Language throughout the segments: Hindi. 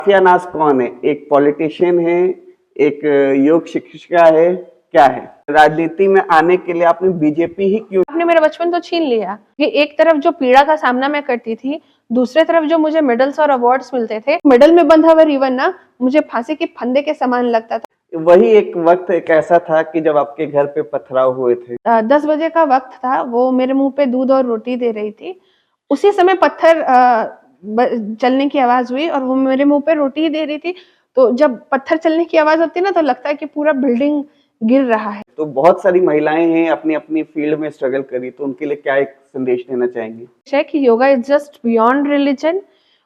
राफिया नाज कौन है? एक पॉलिटिशियन है, एक योग शिक्षिका है, क्या है? राजनीति में आने के लिए आपने बीजेपी ही क्यों? आपने मेरा बचपन तो छीन लिया कि एक तरफ जो पीड़ा का सामना मैं करती थी, दूसरे तरफ जो मुझे मेडल्स और अवार्ड्स मिलते थे, मेडल में बंधा हुआ रिबन ना मुझे फांसी के फंदे के समान लगता था। वही एक वक्त एक ऐसा था कि जब आपके घर पे पथराव हुए थे। 10 बजे का वक्त था, वो मेरे मुंह पे दूध और रोटी दे रही थी। उसी समय पत्थर चलने की आवाज हुई और वो मेरे मुंह पे रोटी ही दे रही थी। तो जब पत्थर चलने की आवाज होती है ना, तो लगता है कि पूरा बिल्डिंग गिर रहा है। तो बहुत सारी महिलाएं हैं अपनी अपनी फील्ड में स्ट्रगल करी, तो उनके लिए क्या एक संदेश देना चाहेंगे? है कि yoga is just beyond religion.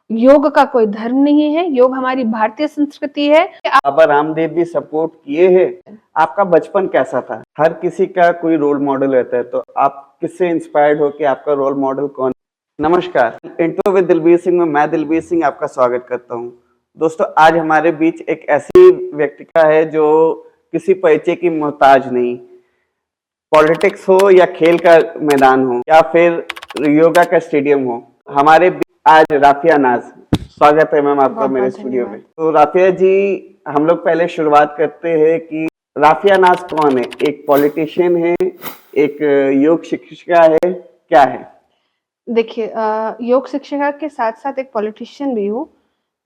योग का कोई धर्म नहीं है, योग हमारी भारतीय संस्कृति है। बाबा रामदेव भी सपोर्ट किए हैं। आपका बचपन कैसा था? हर किसी का कोई रोल मॉडल रहता है, तो आप किससे इंस्पायर्ड हो कि आपका रोल मॉडल कौन? नमस्कार, इंटरव्यू विद दिलबीर सिंह में मैं दिलबीर सिंह आपका स्वागत करता हूं। दोस्तों, आज हमारे बीच एक ऐसी व्यक्तिका है जो किसी परिचय की मोहताज नहीं। पॉलिटिक्स हो या खेल का मैदान हो या फिर योगा का स्टेडियम हो, हमारे आज राफिया नाज। स्वागत है मैम आपका मेरे स्टूडियो में। तो राफिया जी, हम लोग पहले शुरुआत करते हैं कि राफिया नाज कौन है? एक पॉलिटिशियन है, एक योग शिक्षिका है, क्या है? देखिए, योग शिक्षिका के साथ साथ एक पॉलिटिशियन भी हूँ,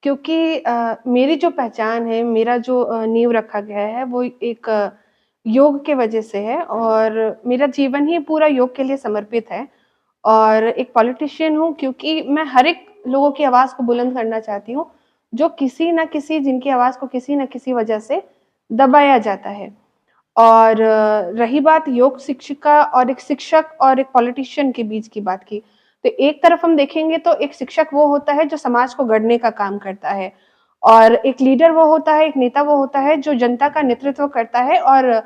क्योंकि मेरी जो पहचान है, मेरा जो नींव रखा गया है, वो एक योग के वजह से है और मेरा जीवन ही पूरा योग के लिए समर्पित है। और एक पॉलिटिशियन हूँ क्योंकि मैं हर एक लोगों की आवाज़ को बुलंद करना चाहती हूँ, जो किसी न किसी जिनकी आवाज़ को किसी न किसी वजह से दबाया जाता है। और रही बात योग शिक्षिका और एक शिक्षक और एक पॉलिटिशियन के बीच की बात की, तो एक तरफ हम देखेंगे तो एक शिक्षक वो होता है जो समाज को गढ़ने का काम करता है और एक लीडर वो होता है, एक नेता वो होता है जो जनता का नेतृत्व करता है और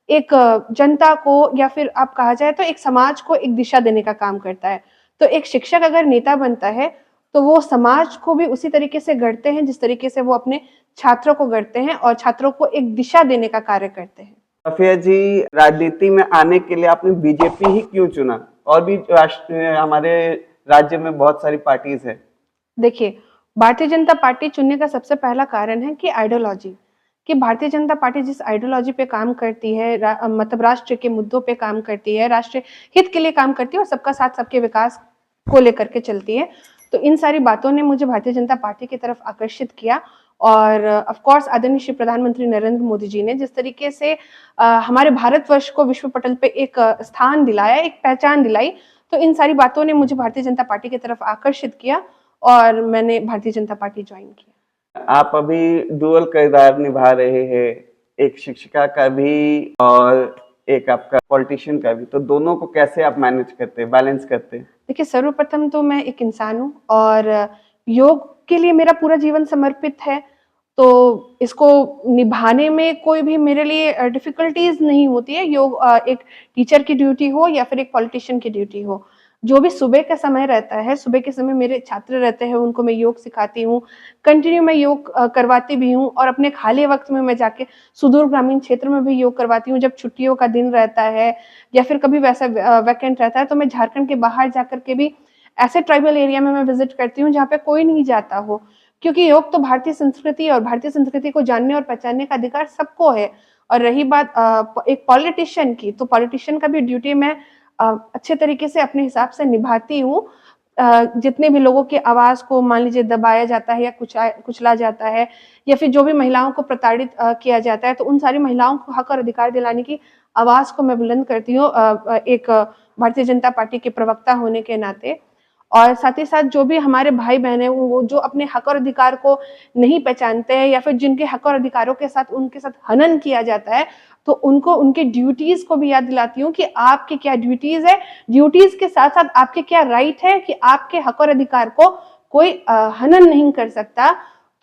एक जनता को या फिर आप कहा जाए तो एक समाज को एक दिशा देने का काम करता है। तो एक शिक्षक अगर नेता बनता है, तो वो समाज को भी उसी तरीके से गढ़ते हैं जिस तरीके से वो अपने छात्रों को गढ़ते हैं और छात्रों को एक दिशा देने का कार्य करते हैं। राफिया जी, राजनीति में आने के लिए आपने बीजेपी ही क्यों चुना? और भी हमारे राज्य में बहुत सारी पार्टीज है। देखिए, भारतीय जनता पार्टी चुनने का सबसे पहला कारण है कि आइडियोलॉजी, कि भारतीय जनता पार्टी जिस आइडियोलॉजी पे काम करती है, मतलब राष्ट्र के मुद्दों पे काम करती है, राष्ट्र हित के लिए काम करती है और सबका साथ सबके विकास को लेकर के चलती है। तो इन सारी बातों ने मुझे भारतीय जनता पार्टी की तरफ आकर्षित किया और ऑफ कोर्स आदरणीय श्री प्रधानमंत्री नरेंद्र मोदी जी ने जिस तरीके से हमारे भारतवर्ष को विश्व पटल पे एक स्थान दिलाया, एक पहचान दिलाई, तो इन सारी बातों ने मुझे भारतीय जनता पार्टी की तरफ आकर्षित किया और मैंने भारतीय जनता पार्टी ज्वाइन किया। आप अभी डुअल किरदार निभा रहे हैं, एक शिक्षिका का भी और एक आपका पॉलिटिशियन का भी, तो दोनों को कैसे आप मैनेज करते हैं, बैलेंस करते हैं? देखिए, सर्वप्रथम तो मैं एक इंसान हूँ और योग के लिए मेरा पूरा जीवन समर्पित है, तो इसको निभाने में कोई भी मेरे लिए डिफ़िकल्टीज़ नहीं होती है। योग एक टीचर की ड्यूटी हो या फिर एक पॉलिटिशियन की ड्यूटी हो। जो भी सुबह का समय रहता है, सुबह के समय मेरे छात्र रहते हैं, उनको मैं योग सिखाती हूँ। कंटिन्यू मैं योग करवाती भी हूँ और अपने खाली वक़्त में मैं जाके सुदूर ग्रामीण क्षेत्र में भी योग करवाती हूँ। जब छुट्टियों का दिन रहता है या फिर कभी वैसा वैकेंट रहता है, तो मैं झारखंड के बाहर जाकर के भी ऐसे ट्राइबल एरिया में मैं विज़िट करती हूँ, जहाँ पे कोई नहीं जाता हो। क्योंकि योग तो भारतीय संस्कृति और भारतीय संस्कृति को जानने और पहचानने का अधिकार सबको है। और रही बात एक पॉलिटिशियन की, तो पॉलिटिशियन का भी ड्यूटी मैं अच्छे तरीके से अपने हिसाब से निभाती हूँ। जितने भी लोगों की आवाज़ को मान लीजिए दबाया जाता है या कुचला जाता है या फिर जो भी महिलाओं को प्रताड़ित किया जाता है, तो उन सारी महिलाओं को हक और अधिकार दिलाने की आवाज़ को मैं बुलंद करती हूँ एक भारतीय जनता पार्टी के प्रवक्ता होने के नाते। और साथ ही साथ जो भी हमारे भाई-बहन हैं, वो जो अपने हक और अधिकार को नहीं पहचानते हैं या फिर जिनके हक और अधिकारों के साथ उनके साथ हनन किया जाता है, तो उनको उनके ड्यूटीज़ को भी याद दिलाती हूँ कि आपकी क्या ड्यूटीज़ है, ड्यूटीज़ के साथ-साथ आपके क्या राइट है कि आपके हक और अधिकार को कोई हनन नहीं कर सकता।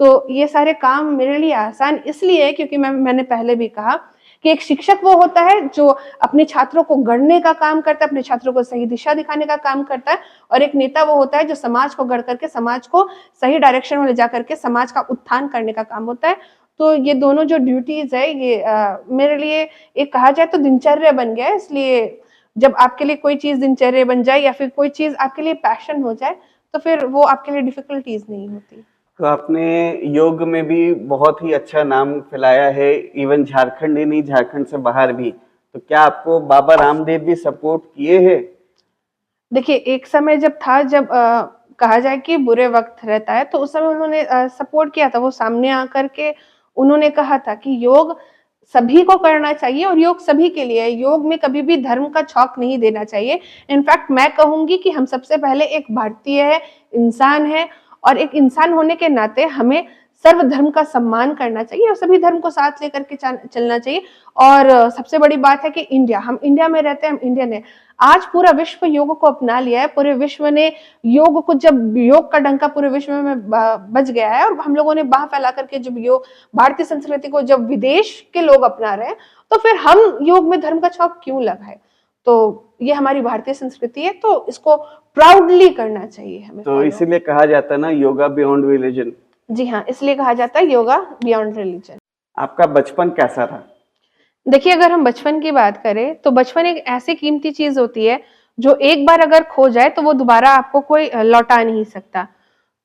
तो ये सारे काम मेरे लिए आसान इसलिए है क्योंकि मैंने पहले भी कहा कि एक शिक्षक वो होता है जो अपने छात्रों को गढ़ने का काम करता है, अपने छात्रों को सही दिशा दिखाने का काम करता है और एक नेता वो होता है जो समाज को गढ़ करके समाज को सही डायरेक्शन में ले जा करके समाज का उत्थान करने का काम होता है। तो ये दोनों जो ड्यूटीज है ये मेरे लिए एक कहा जाए तो दिनचर्या बन गया है। इसलिए जब आपके लिए कोई चीज दिनचर्या बन जाए या फिर कोई चीज आपके लिए पैशन हो जाए, तो फिर वो आपके लिए डिफिकल्टीज नहीं होती। तो आपने योग में भी बहुत ही अच्छा नाम फैलाया है, इवन झारखंड ही नहीं, झारखंड से बाहर भी। तो क्या आपको बाबा रामदेव भी सपोर्ट किए हैं? देखिए, एक समय जब था जब कहा जाए कि बुरे वक़्त रहता है, तो उस समय उन्होंने सपोर्ट किया था। वो सामने आकर के उन्होंने कहा था कि योग सभी को करना चाहिए और योग सभी के लिए है। योग में कभी भी धर्म का छौक नहीं देना चाहिए। इनफैक्ट मैं कहूँगी कि हम सबसे पहले एक भारतीय है, इंसान है और एक इंसान होने के नाते हमें सर्व धर्म का सम्मान करना चाहिए और सभी धर्म को साथ लेकर के चलना चाहिए। और सबसे बड़ी बात है कि हम इंडिया में रहते हैं, हम इंडियन हैं। आज पूरा विश्व योग को अपना लिया है। पूरे विश्व ने योग को, जब योग का डंका पूरे विश्व में बज गया है और हम लोगों ने बाह फैला करके जब योग भारतीय संस्कृति को जब विदेश के लोग अपना रहे हैं, तो फिर हम योग में धर्म का छौक क्यों लगाए? तो ये हमारी भारतीय संस्कृति है, तो इसको प्राउडली करना चाहिए हमें तो फॉलो। इसीलिए कहा जाता है ना, योगा बियॉन्ड रिलीजन। जी हाँ, इसलिए कहा जाता है योगा बियॉन्ड रिलीजन। आपका बचपन कैसा था? देखिए, अगर हम बचपन की बात करें, तो बचपन एक ऐसी कीमती चीज़ होती है, जो एक बार अगर खो जाए, तो वो दोबारा आपको कोई लौटा नहीं सकता।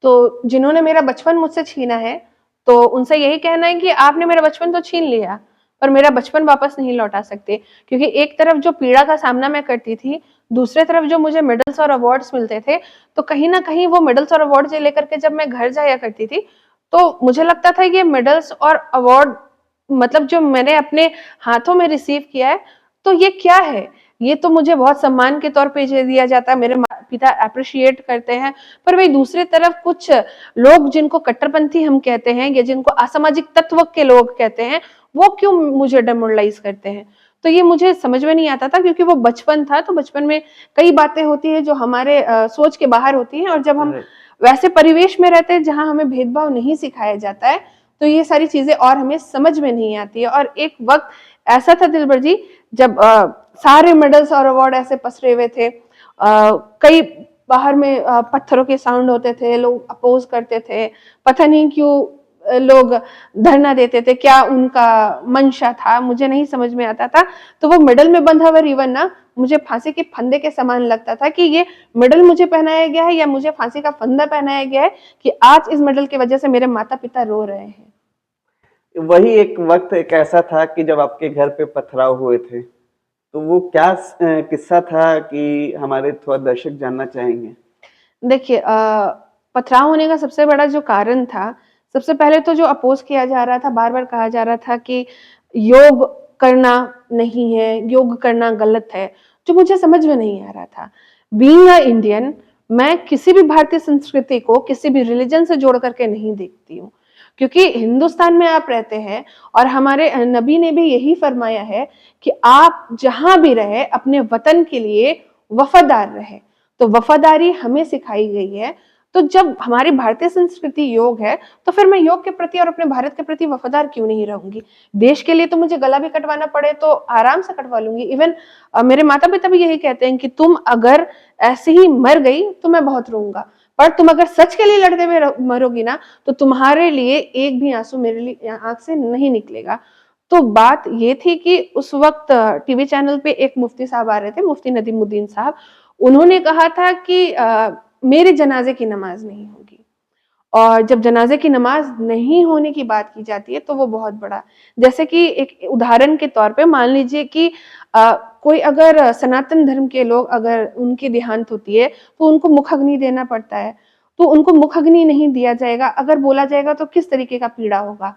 तो जिन्होंने मेरा बचपन मुझसे छीना है, तो उनसे यही कहना है कि आपने मेरा बचपन तो छीन लिया, पर मेरा बचपन वापस नहीं लौटा सकते। क्योंकि एक तरफ जो पीड़ा का सामना मैं करती थी, दूसरे तरफ जो मुझे मेडल्स और अवार्ड्स मिलते थे, तो कहीं न कहीं वो मेडल्स और अवार्ड्स लेकर के जब मैं घर जाया करती थी, तो मुझे लगता था ये मेडल्स और अवार्ड मतलब जो मैंने अपने हाथों में रिसीव किया है, तो ये क्या है? ये तो मुझे बहुत सम्मान के तौर पे ये दिया जाता है, मेरे पिता एप्रिशिएट करते हैं, पर वहीं दूसरी तरफ कुछ लोग जिनको कट्टरपंथी हम कहते हैं या जिनको असामाजिक तत्व के लोग कहते हैं, वो क्यों मुझे डिमोरलाइज़ करते हैं? तो ये मुझे समझ में नहीं आता था, क्योंकि वो बचपन था, तो बचपन में कई बातें होती हैं जो हमारे सोच के बाहर होती हैं, और जब हम वैसे परिवेश में रहते हैं जहाँ हमें भेदभाव नहीं सिखाया जाता है, तो ये सारी चीज़ें और हमें समझ में नहीं आती है। और एक वक़्त ऐसा था दिलबर जी, जब सारे मेडल्स और अवार्ड ऐसे पसरे हुए थे। कई बाहर में पत्थरों के साउंड होते थे, लोग अपोज़ करते थे, पता नहीं क्यों लोग धरना देते थे, क्या उनका मंशा था, मुझे नहीं समझ में आता था। तो वो मेडल में बंधा हुआ रिबन ना, मुझे फांसी के फंदे के समान लगता था कि ये मेडल मुझे पहनाया गया है या मुझे फांसी का फंदा पहनाया गया है, कि आज इस मेडल की वजह से मेरे माता-पिता रो रहे हैं। वही एक वक्त एक ऐसा था कि जब आपके घर पे पथराव हुए थे, तो वो क्या किस्सा था कि हमारे थोड़ा दर्शक जानना चाहेंगे? देखिए, पथराव होने का सबसे बड़ा जो कारण था, सबसे पहले तो जो अपोज़ किया जा रहा था, बार-बार कहा जा रहा था कि योग करना नहीं है, योग करना गलत है, जो मुझे समझ में नहीं आ रहा था। बीइंग अ इंडियन, मैं किसी भी भारतीय संस्कृति को किसी भी रिलिजन से जोड़ कर के नहीं देखती हूँ। क्योंकि हिंदुस्तान में आप रहते हैं और हमारे नबी ने भी यही फरमाया है कि आप जहाँ भी रहें, अपने वतन के लिए वफ़ादार रहें। तो वफ़ादारी हमें सिखाई गई है। तो जब हमारी भारतीय संस्कृति योग है, तो फिर मैं योग के प्रति और अपने भारत के प्रति वफ़ादार क्यों नहीं रहूँगी? देश के लिए तो मुझे गला भी कटवाना पड़े तो आराम से कटवा लूँगी। इवन मेरे माता-पिता भी यही कहते हैं कि तुम अगर ऐसे ही मर गई तो मैं बहुत रोऊँगा, पर तुम अगर सच के लिए लड़ते हुए मरोगी ना, तो तुम्हारे लिए एक भी आँसू मेरे लिए आँख से नहीं निकलेगा। तो बात ये थी कि उस वक़्त टीवी चैनल पे एक मुफ्ती साहब आ रहे थे, मुफ्ती नदीमुद्दीन साहब। उन्होंने कहा था कि मेरे जनाज़े की नमाज़ नहीं होगी। और जब जनाज़े की नमाज़ नहीं होने की बात की जाती है, तो वो बहुत बड़ा, जैसे कि एक उदाहरण के तौर पे मान लीजिए कि कोई अगर सनातन धर्म के लोग अगर उनकी देहांत होती है, तो उनको मुखाग्नि देना पड़ता है। तो उनको मुखाग्नि नहीं दिया जाएगा, अगर बोला जाएगा तो किस तरीके का पीड़ा होगा।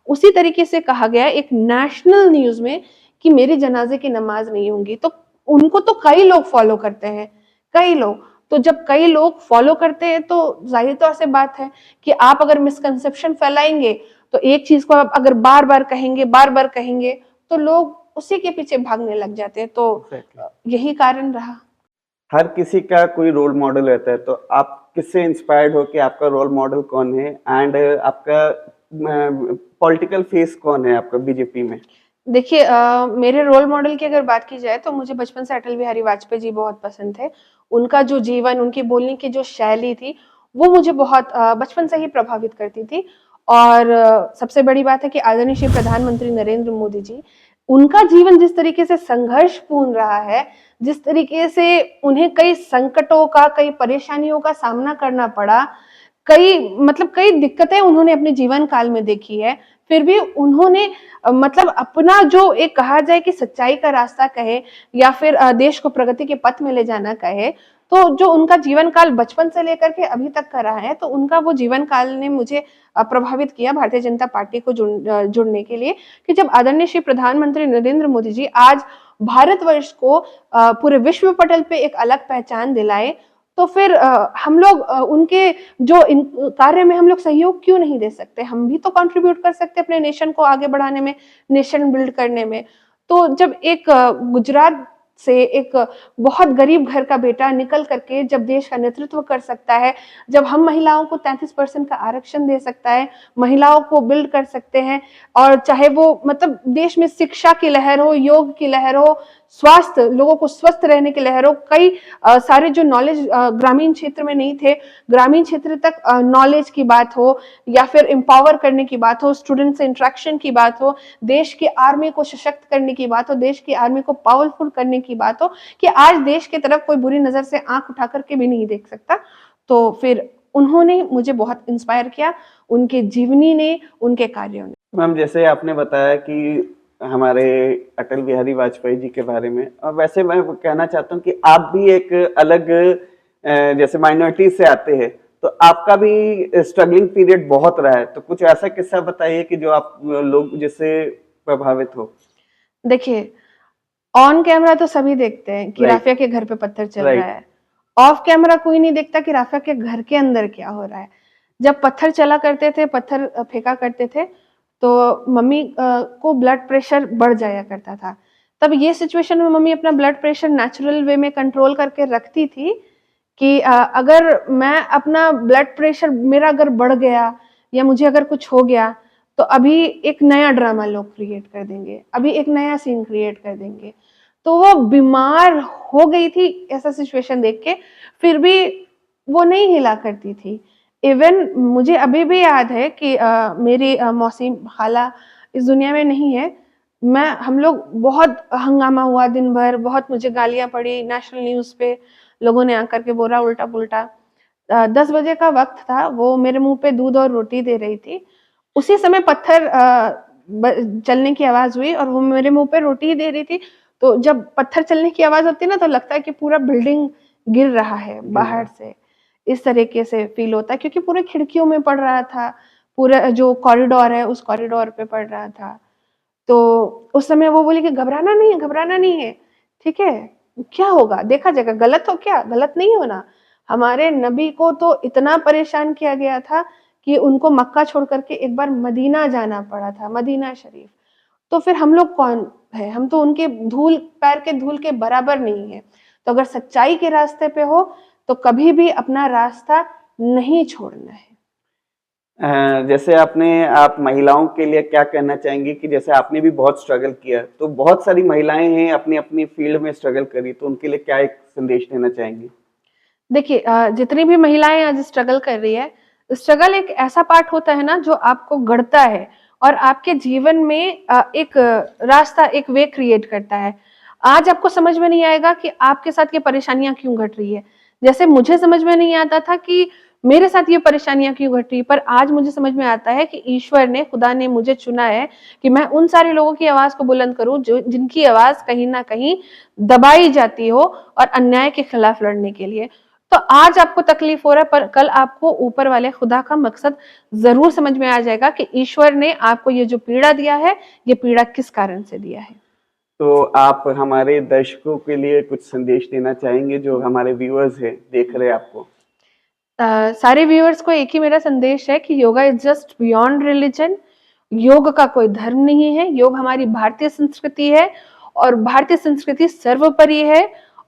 उसी तरीके से कहा गया एक नेशनल न्यूज़ में कि मेरे जनाज़े की नमाज़ नहीं होगी, तो उनको तो कई लोग फ़ॉलो करते हैं, कई लोग। तो जब कई लोग फ़ॉलो करते हैं, तो ज़ाहिर तौर से बात है कि आप अगर मिसकंसेप्शन फैलाएँगे, तो एक चीज़ को आप अगर बार-बार कहेंगे, तो लोग उसी के पीछे भागने लग जाते हैं। तो यही कारण रहा। हर किसी का कोई रोल मॉडल रहता है, तो आप किससे इंस्पायर्ड हो कि आपका रोल मॉडल कौन है? एंड आपका पॉलिटिकल फेस कौन है आपका बीजेपी में? देखिए, मेरे रोल मॉडल की अगर बात की जाए, तो मुझे बचपन से अटल बिहारी वाजपेयी जी बहुत पसंद थे। उनका जो जीवन, उनकी बोलने की जो शैली थी, वो मुझे बहुत बचपन से ही प्रभावित करती थी। और सबसे बड़ी बात है कि आदरणीय श्री प्रधानमंत्री नरेंद्र मोदी जी, उनका जीवन जिस तरीके से संघर्षपूर्ण रहा है, जिस तरीके से उन्हें कई संकटों का, कई परेशानियों का सामना करना पड़ा, कई दिक्कतें उन्होंने अपने जीवन काल में देखी है, फिर भी उन्होंने मतलब अपना जो एक कहा जाए कि सच्चाई का रास्ता कहे या फिर देश को प्रगति के पथ में ले जाना कहे, तो जो उनका जीवन काल बचपन से लेकर के अभी तक का रहा है, तो उनका वो जीवन काल ने मुझे प्रभावित किया भारतीय जनता पार्टी को जुड़ने के लिए, कि जब आदरणीय श्री प्रधानमंत्री नरेंद्र मोदी जी आज भारतवर्ष को पूरे विश्व पटल पे एक अलग पहचान दिलाए, तो फिर हम लोग उनके जो इन कार्य में हम लोग सहयोग क्यों नहीं दे सकते? हम भी तो कंट्रीब्यूट कर सकते हैं अपने नेशन को आगे बढ़ाने में, नेशन बिल्ड करने में। तो जब एक गुजरात से एक बहुत गरीब घर का बेटा निकल करके जब देश का नेतृत्व कर सकता है, जब हम महिलाओं को 33% का आरक्षण दे सकता है, महिलाओं को बिल्ड कर सकते हैं, और चाहे वो मतलब देश में शिक्षा की लहर हो, योग की लहर हो, स्वास्थ्य, लोगों को स्वस्थ रहने की लहर हो, कई सारे जो नॉलेज ग्रामीण क्षेत्र में नहीं थे, ग्रामीण क्षेत्र तक नॉलेज की बात हो या फिर एम्पावर करने की बात हो, स्टूडेंट से इंटरेक्शन की बात हो, देश की आर्मी को सशक्त करने की बात हो, देश की आर्मी को पावरफुल करने की बात हो, कि आज देश की तरफ कोई बुरी नजर से आंख उठा करके भी नहीं देख सकता। तो फिर उन्होंने मुझे बहुत इंस्पायर किया, उनके जीवनी ने, उनके कार्यों ने। मैम, जैसे आपने बताया कि हमारे अटल बिहारी वाजपेयी जी के बारे में, और वैसे मैं कहना चाहता हूँ कि आप भी एक अलग जैसे माइनॉरिटी से आते हैं, तो आपका भी स्ट्रगलिंग पीरियड बहुत रहा है, तो कुछ ऐसा किस्सा बताइए कि जो आप लोग जिससे प्रभावित हो। देखिए, ऑन कैमरा तो सभी देखते हैं कि राइट, राफिया के घर पे पत्थर चल रहा राइट, है। ऑफ कैमरा कोई नहीं देखता कि राफिया के घर के अंदर क्या हो रहा है। जब पत्थर चला करते थे, पत्थर फेंका करते थे, तो मम्मी को ब्लड प्रेशर बढ़ जाया करता था। तब ये सिचुएशन में मम्मी अपना ब्लड प्रेशर नेचुरल वे में कंट्रोल करके रखती थी कि अगर मैं अपना ब्लड प्रेशर मेरा अगर बढ़ गया या मुझे अगर कुछ हो गया, तो अभी एक नया ड्रामा लोग क्रिएट कर देंगे, अभी एक नया सीन क्रिएट कर देंगे। तो वो बीमार हो गई थी ऐसा सिचुएशन देख के, फिर भी वो नहीं हिला करती थी। इवन मुझे अभी भी याद है कि मेरी मौसी खाला इस दुनिया में नहीं है। हम लोग बहुत हंगामा हुआ दिन भर, बहुत मुझे गालियाँ पड़ी, नेशनल न्यूज़ पे लोगों ने आकर के बोला उल्टा-पुल्टा। 10 बजे का वक़्त था, वो मेरे मुँह पे दूध और रोटी दे रही थी। उसी समय पत्थर चलने की आवाज़ हुई और वो मेरे मुँह पे रोटी ही दे रही थी। तो जब पत्थर चलने की आवाज़ होती है ना, तो लगता है कि पूरा बिल्डिंग गिर रहा है बाहर से। इस तरीके से फ़ील होता है, क्योंकि पूरे खिड़कियों में पड़ रहा था, पूरा जो कॉरिडोर है, उस कॉरिडोर पे पड़ रहा था। तो उस समय वो बोली कि घबराना नहीं है, ठीक है? क्या होगा? देखा जाएगा, गलत हो क्या? गलत नहीं होना। हमारे नबी को तो इतना परेशान किया गया था कि उनको मक्का छोड़ कर के एक बार मदीना जाना पड़ा था, मदीना शरीफ। तो फिर हम लोग कौन है? हम तो उनके पैर के धूल के बराबर नहीं है। तो अगर सच्चाई के रास्ते पे हो, तो कभी भी अपना रास्ता नहीं छोड़ना है। जैसे आप महिलाओं के लिए क्या कहना चाहेंगी कि जैसे आपने भी बहुत स्ट्रगल किया, तो बहुत सारी महिलाएं हैं अपनी अपनी फील्ड में स्ट्रगल करी, तो उनके लिए क्या एक संदेश देना चाहेंगी? देखिए, जितनी भी महिलाएं आज स्ट्रगल कर रही है, स्ट्रगल एक ऐसा पार्ट होता है ना जो आपको गढ़ता है और आपके जीवन में एक रास्ता, एक वे क्रिएट करता है। आज आपको समझ में नहीं आएगा कि आपके साथ ये परेशानियां क्यों घट रही है। जैसे मुझे समझ में नहीं आता था कि मेरे साथ ये परेशानियां क्यों घट रही है, पर आज मुझे समझ में आता है कि ईश्वर ने, खुदा ने मुझे चुना है कि मैं उन सारे लोगों की आवाज को बुलंद करूं जो जिनकी आवाज कहीं ना कहीं दबाई जाती हो और अन्याय के खिलाफ लड़ने के लिए। तो आज आपको तकलीफ हो रहा है, पर कल आपको ऊपर वाले खुदा का मकसद जरूर समझ में आ जाएगा कि ईश्वर ने आपको ये जो पीड़ा दिया है, ये पीड़ा किस कारण से दिया है। तो आप हमारे दर्शकों के लिए कुछ संदेश देना चाहेंगे जो हमारे व्यूअर्स हैं, देख रहे हैं आपको? सारे व्यूअर्स को एक ही मेरा संदेश है कि yoga is just beyond religion. योग का कोई धर्म नहीं है, योग हमारी भारतीय संस्कृति है और भारतीय संस्कृति सर्वोपरि है।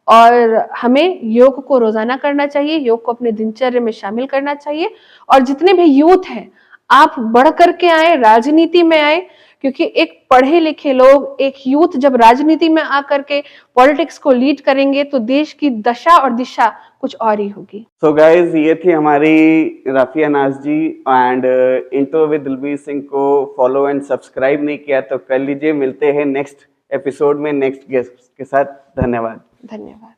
और हमें योग को रोजाना करना चाहिए, योग को अपने दिनचर्या में शामिल करना चाहिए। और जितने भी यूथ हैं, आप बढ़ करके आए, राजनीति में आए, क्योंकि एक पढ़े लिखे लोग, एक यूथ जब राजनीति में आकर के पॉलिटिक्स को लीड करेंगे, तो देश की दशा और दिशा कुछ और ही होगी। सो गाइज, ये थी हमारी राफिया नाज जी, एंड इंट्रो विद दिलबीर सिंह को फॉलो एंड सब्सक्राइब नहीं किया तो कर लीजिए। मिलते हैं नेक्स्ट एपिसोड में नेक्स्ट गेस्ट के साथ। धन्यवाद। धन्यवाद।